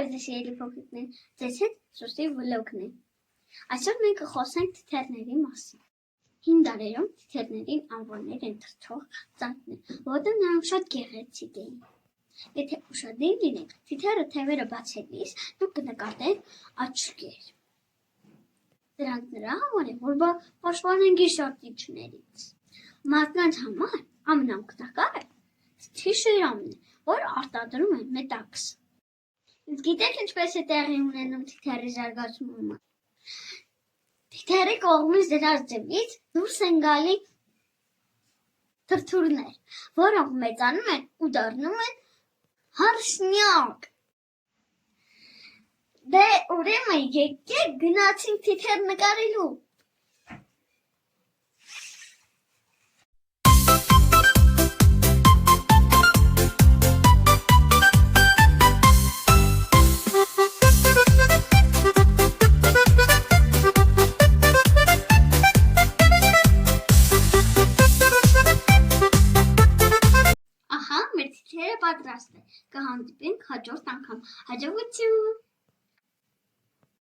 Բարև սիրելի փոքրիկներ, ձեզ հետ Սուսի վլոգն է։ Այսօր մենք կխոսենք թիթեռների մասին։ Հին դարերում թիթեռներին անվորներ են թռչող ծանքներ, որտեղ նրանք շատ գեղեցիկ էին։ Եթե ուշադիր լինեք, թիթեռը թևերը բացելիս դուք կնկատեք աչքեր։ Դրանք նրա համար են, որ պաշտպանեն գիշատիչներից։ Մարդկանց համար ամենաօգտակարը թիթի շերամն է, որ արտադրում է մետաքս։ Գիտեք ինչպես է տեղի ունենում թիթեռի զարգացումը։ Թիթեռի կողմից դրած ձևից դուրս են գալի թրթուրներ, որոնք մեծանում են ու դառնում են հարսնյակ։ Դե ուրեմն եկեք գնացինք թիթեռ նկարելու։ Ահա, մեր թիթեռը պատրաստ է։ Կհանդիպենք հաջորդ անգամ։ Հաջողություն։